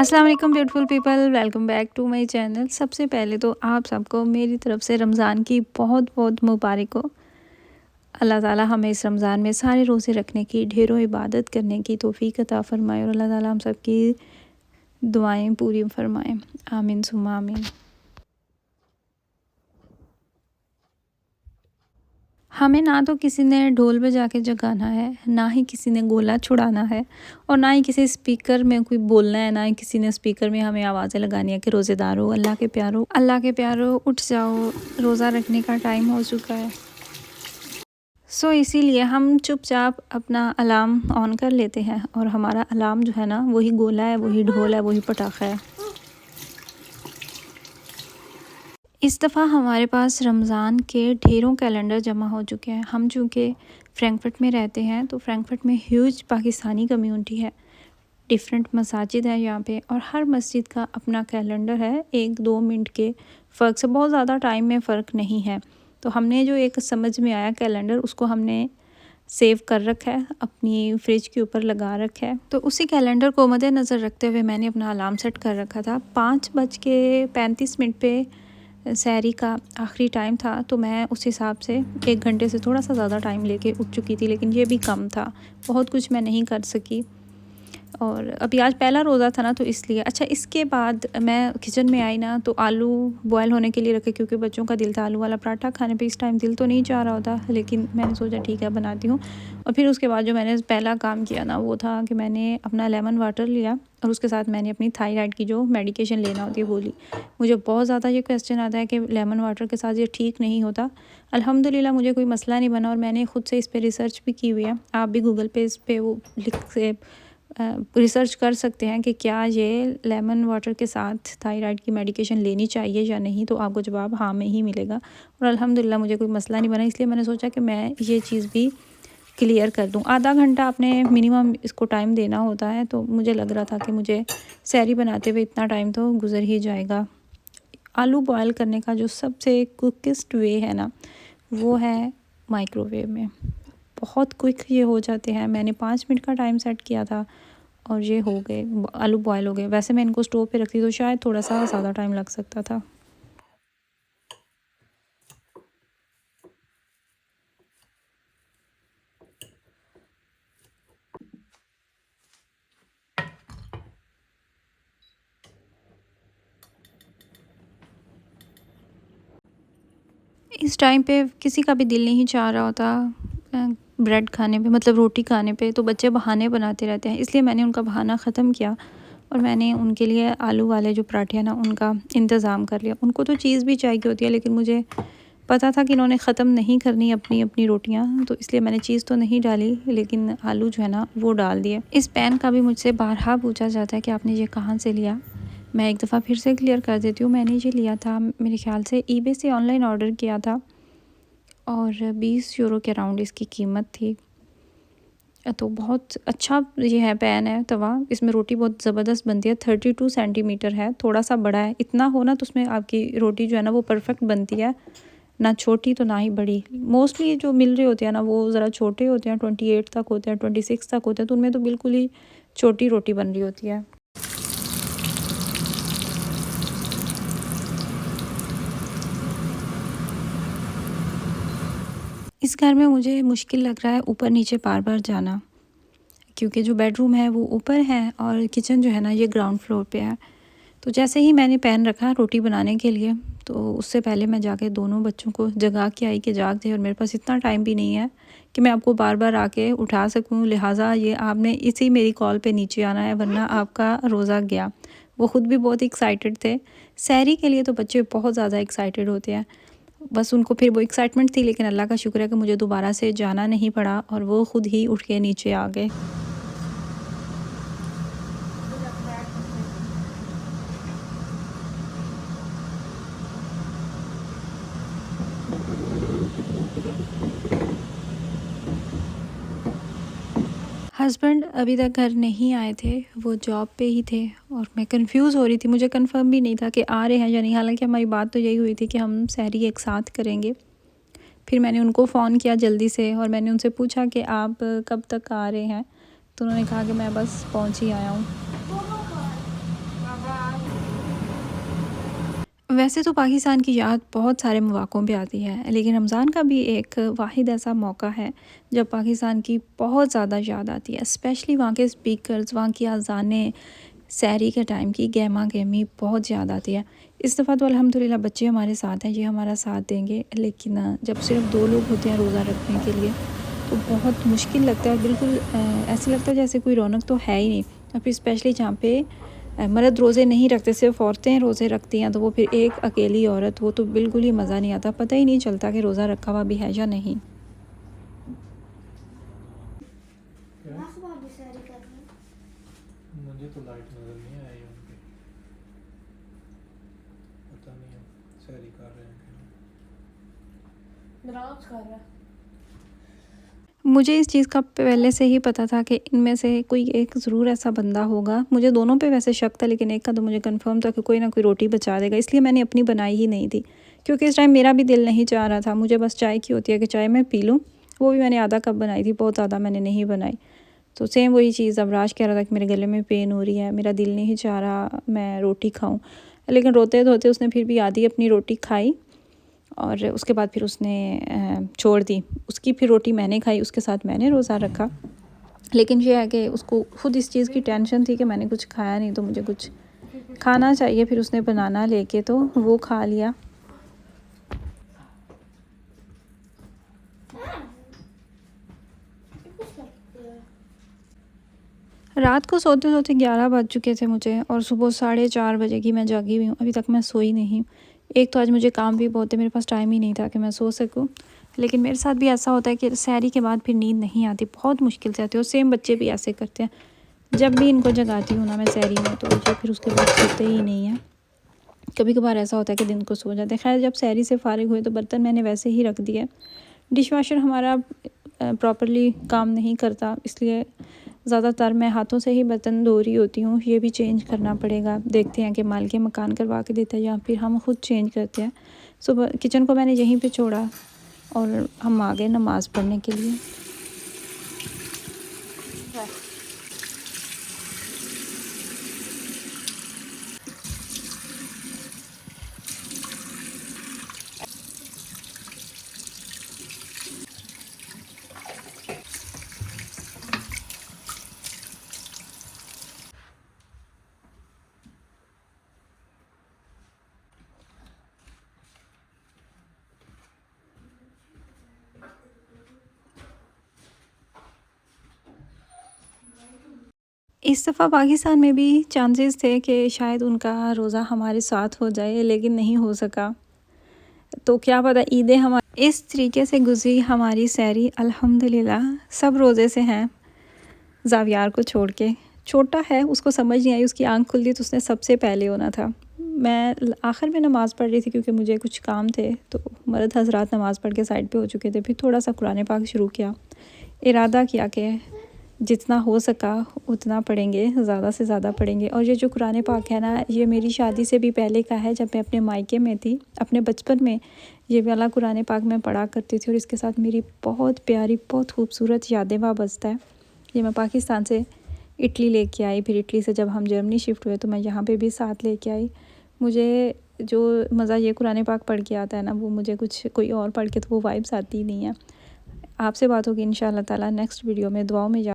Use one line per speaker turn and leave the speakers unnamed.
अस्सलाम वालेकुम beautiful people, welcome back to my channel. सबसे पहले तो आप सबको मेरी तरफ से रमज़ान की बहुत बहुत मुबारक हो। अल्लाह ताला हमें इस रमज़ान में सारे रोज़े रखने की, ढेरों इबादत करने की तौफ़ीक अता फ़रमाए और अल्लाह ताला हम सब की दुआएं पूरी फ़रमाएं। आमीन सुम्मा आमीन। हमें ना तो किसी ने ढोल बजा के जगाना है, ना ही किसी ने गोला छुड़ाना है और ना ही किसी स्पीकर में कोई बोलना है, ना ही किसी ने स्पीकर में हमें आवाज़ें लगानी है कि रोज़ेदारो, अल्लाह के प्यारो उठ जाओ, रोज़ा रखने का टाइम हो चुका है। इसीलिए हम चुपचाप अपना अलार्म ऑन कर लेते हैं और हमारा अलार्म जो है ना, वही गोला है, वही ढोल है, वही पटाखा है। इस दफ़ा हमारे पास रमज़ान के ढेरों कैलेंडर जमा हो चुके हैं। हम चूँकि फ्रैंकफर्ट में रहते हैं, तो फ्रैंकफर्ट में ह्यूज पाकिस्तानी कम्युनिटी है। डिफरेंट मसाजिद हैं यहाँ पे और हर मस्जिद का अपना कैलेंडर है। 1-2 मिनट के फ़र्क से, बहुत ज़्यादा टाइम में फ़र्क नहीं है। तो हमने जो एक समझ में आया कैलेंडर, उसको हमने सेव कर रखा है, अपनी फ्रिज के ऊपर लगा रखा है। तो उसी कैलेंडर को मद्देनज़र रखते हुए मैंने अपना अलार्म सेट कर रखा था। 5:35 पे सहरी का आखिरी टाइम था, तो मैं उस हिसाब से 1 घंटे से थोड़ा सा ज़्यादा टाइम लेके उठ चुकी थी, लेकिन ये भी कम था। बहुत कुछ मैं नहीं कर सकी और अभी आज पहला रोज़ा था ना, तो इसलिए। अच्छा, इसके बाद मैं किचन में आई ना, तो आलू बॉयल होने के लिए रखे, क्योंकि बच्चों का दिल था आलू वाला पराठा खाने पे। इस टाइम दिल तो नहीं चाह रहा होता, लेकिन मैंने सोचा ठीक है बनाती हूँ। और फिर उसके बाद जो मैंने पहला काम किया ना, वो था कि मैंने अपना लेमन वाटर लिया और उसके साथ मैंने अपनी थायराइड की जो मेडिकेशन लेना होती है वो ली। मुझे बहुत ज़्यादा ये क्वेश्चन आता है कि लेमन वाटर के साथ ये ठीक नहीं होता। अल्हम्दुलिल्लाह मुझे कोई मसला नहीं बना और मैंने ख़ुद से इस पर रिसर्च भी की हुई है। आप भी गूगल पे इस पर वो लिख से रिसर्च कर सकते हैं कि क्या ये लेमन वाटर के साथ थायराइड की मेडिकेशन लेनी चाहिए या नहीं, तो आपको जवाब हाँ में ही मिलेगा। और अल्हम्दुलिल्लाह मुझे कोई मसला नहीं बना, इसलिए मैंने सोचा कि मैं ये चीज़ भी क्लियर कर दूँ। आधा घंटा आपने मिनिमम इसको टाइम देना होता है, तो मुझे लग रहा था कि मुझे सहरी बनाते हुए इतना टाइम तो गुजर ही जाएगा। आलू बॉयल करने का जो सबसे क्विकेस्ट वे है ना, वो है माइक्रोवेव में। बहुत क्विक ये हो जाते हैं। मैंने 5 मिनट का टाइम सेट किया था और ये हो गए, आलू बॉयल हो गए। वैसे मैं इनको स्टोव पे रखती तो शायद थोड़ा सा ज़्यादा टाइम लग सकता था। इस टाइम पे किसी का भी दिल नहीं चाह रहा होता ब्रेड खाने पे, मतलब रोटी खाने पे, तो बच्चे बहाने बनाते रहते हैं। इसलिए मैंने उनका बहाना ख़त्म किया और मैंने उनके लिए आलू वाले जो पराठे हैं ना, उनका इंतज़ाम कर लिया। उनको तो चीज़ भी चाहिए होती है, लेकिन मुझे पता था कि इन्होंने ख़त्म नहीं करनी अपनी अपनी रोटियां, तो इसलिए मैंने चीज़ तो नहीं डाली, लेकिन आलू जो है ना वो डाल दिए। इस पैन का भी मुझसे बारहा पूछा जाता है कि आपने ये कहाँ से लिया। मैं एक दफ़ा फिर से क्लियर कर देती हूँ। मैंने ये लिया था, मेरे ख़्याल से ईबे से ऑनलाइन ऑर्डर किया था और 20 यूरो के अराउंड इसकी कीमत थी। तो बहुत अच्छा ये है, पैन है, तवा। इसमें रोटी बहुत ज़बरदस्त बनती है। 32 सेंटीमीटर है, थोड़ा सा बड़ा है। इतना हो ना तो उसमें आपकी रोटी जो है ना वो परफेक्ट बनती है, ना छोटी तो ना ही बड़ी। मोस्टली जो मिल रहे होते हैं ना, वो ज़रा छोटे होते हैं, 28 तक होते हैं, 26 तक होते हैं, तो उनमें तो बिल्कुल ही छोटी रोटी बन रही होती है। इस घर में मुझे मुश्किल लग रहा है ऊपर नीचे बार बार जाना, क्योंकि जो बेडरूम है वो ऊपर है और किचन जो है ना ये ग्राउंड फ्लोर पे है। तो जैसे ही मैंने पैन रखा रोटी बनाने के लिए, तो उससे पहले मैं जाके दोनों बच्चों को जगा के आई कि जाग जाए, और मेरे पास इतना टाइम भी नहीं है कि मैं आपको बार बार आके उठा सकूं। लिहाजा ये आपने इसी मेरी कॉल पे नीचे आना है, वरना आपका रोज़ा गया। वो ख़ुद भी बहुत एक्साइटेड थे। सहरी के लिए तो बच्चे बहुत ज़्यादा एक्साइटेड होते हैं, बस उनको फिर वो एक्साइटमेंट थी, लेकिन अल्लाह का शुक्र है कि मुझे दोबारा से जाना नहीं पड़ा और वो ख़ुद ही उठ के नीचे आ गए। हस्बैंड अभी तक घर नहीं आए थे, वो जॉब पे ही थे और मैं कंफ्यूज हो रही थी। मुझे कंफर्म भी नहीं था कि आ रहे हैं या नहीं, हालांकि हमारी बात तो यही हुई थी कि हम सहरी एक साथ करेंगे। फिर मैंने उनको फ़ोन किया जल्दी से और मैंने उनसे पूछा कि आप कब तक आ रहे हैं, तो उन्होंने कहा कि मैं बस पहुंच ही आया हूँ। वैसे तो पाकिस्तान की याद बहुत सारे मौक़ों पे आती है, लेकिन रमज़ान का भी एक वाहिद ऐसा मौका है जब पाकिस्तान की बहुत ज़्यादा याद आती है। स्पेशली वहाँ के स्पीकर्स, वहाँ की अज़ानें, सहरी के टाइम की गहमा गहमी बहुत याद आती है। इस दफ़ा तो अल्हम्दुलिल्लाह बच्चे हमारे साथ हैं, ये हमारा साथ देंगे, लेकिन जब सिर्फ 2 लोग होते हैं रोज़ा रखने के लिए तो बहुत मुश्किल लगता है। बिल्कुल ऐसे लगता है जैसे कोई रौनक तो है ही नहीं। और फिर स्पेशली जहाँ पे मर्द रोज़े नहीं रखते, सिर्फ औरतें रोज़े रखती हैं, तो वो फिर एक अकेली औरत, वो तो बिल्कुल ही मज़ा नहीं आता, पता ही नहीं चलता कि रोज़ा रखा हुआ भी है या नहीं।
मुझे तो लाइट नज़र नहीं आई उनकी, पता नहीं है सहरी कर रहे हैं कि
मुझे इस चीज़ का पहले से ही पता था कि इनमें से कोई एक ज़रूर ऐसा बंदा होगा। मुझे दोनों पे वैसे शक था, लेकिन एक का तो मुझे कंफर्म था कि कोई ना कोई रोटी बचा देगा, इसलिए मैंने अपनी बनाई ही नहीं थी, क्योंकि इस टाइम मेरा भी दिल नहीं चाह रहा था। मुझे बस चाय की होती है कि चाय मैं पी लूँ, वो भी मैंने आधा कप बनाई थी, बहुत ज़्यादा मैंने नहीं बनाई। तो सेम वही चीज़ अब राज कह रहा था कि मेरे गले में पेन हो रही है, मेरा दिल नहीं चाह रहा मैं रोटी खाऊँ, लेकिन रोते धोते उसने फिर भी आधी अपनी रोटी खाई और उसके बाद फिर उसने छोड़ दी। उसकी फिर रोटी मैंने खाई, उसके साथ मैंने रोज़ा रखा। लेकिन ये है कि उसको खुद इस चीज़ की टेंशन थी कि मैंने कुछ खाया नहीं, तो मुझे कुछ खाना चाहिए। फिर उसने बनाना लेके तो वो खा लिया। रात को सोते सोते 11 बज चुके थे मुझे, और सुबह 4:30 बजे की मैं जागी हुई हूँ, अभी तक मैं सोई नहीं। एक तो आज मुझे काम भी बहुत है, मेरे पास टाइम ही नहीं था कि मैं सो सकूँ। लेकिन मेरे साथ भी ऐसा होता है कि सहरी के बाद फिर नींद नहीं आती, बहुत मुश्किल से आती है। और सेम बच्चे भी ऐसे करते हैं, जब भी इनको जगाती हूँ ना मैं सहरी में, तो ये फिर उसके बाद सोते ही नहीं हैं। कभी कभार ऐसा होता है कि दिन को सो जाते हैं। खैर जब सहरी से फारिग हुए तो बर्तन मैंने वैसे ही रख दिए। डिश वाशर हमारा प्रॉपर्ली काम नहीं करता, इसलिए ज़्यादातर मैं हाथों से ही बर्तन धो रही होती हूँ। ये भी चेंज करना पड़ेगा, देखते हैं कि मालिक मकान करवा के देता है या फिर हम खुद चेंज करते हैं। सुबह किचन को मैंने यहीं पे छोड़ा और हम आ गए नमाज़ पढ़ने के लिए। इस दफ़ा पाकिस्तान में भी चांसेस थे कि शायद उनका रोज़ा हमारे साथ हो जाए, लेकिन नहीं हो सका। तो क्या पता ईदें हमारी इस तरीके से गुज़री हमारी सहरी। अल्हम्दुलिल्लाह सब रोज़े से हैं, ज़ावियार को छोड़ के। छोटा है, उसको समझ नहीं आई, उसकी आंख खुल गई तो उसने सबसे पहले होना था। मैं आखिर में नमाज़ पढ़ रही थी क्योंकि मुझे कुछ काम थे, तो मर्द हज़रात नमाज़ पढ़ के साइड पे हो चुके थे। फिर थोड़ा सा कुरान पाक शुरू किया, इरादा किया कि जितना हो सका उतना पढ़ेंगे, ज़्यादा से ज़्यादा पढ़ेंगे। और ये जो कुरान पाक है ना, ये मेरी शादी से भी पहले का है। जब मैं अपने मायके में थी, अपने बचपन में ये वाला कुरान पाक मैं पढ़ा करती थी, और इसके साथ मेरी बहुत प्यारी, बहुत खूबसूरत यादें वाबस्ता है। ये मैं पाकिस्तान से इटली लेके आई, फिर इटली से जब हम जर्मनी शिफ्ट हुए तो मैं यहाँ पे भी साथ लेके आई। मुझे जो मज़ा ये कुरान पाक पढ़ के आता है ना, वो मुझे कुछ कोई और पढ़ के तो वो वाइब्स आती ही नहीं है। आपसे बात होगी इंशाअल्लाह ताला नेक्स्ट वीडियो में। दुआओं में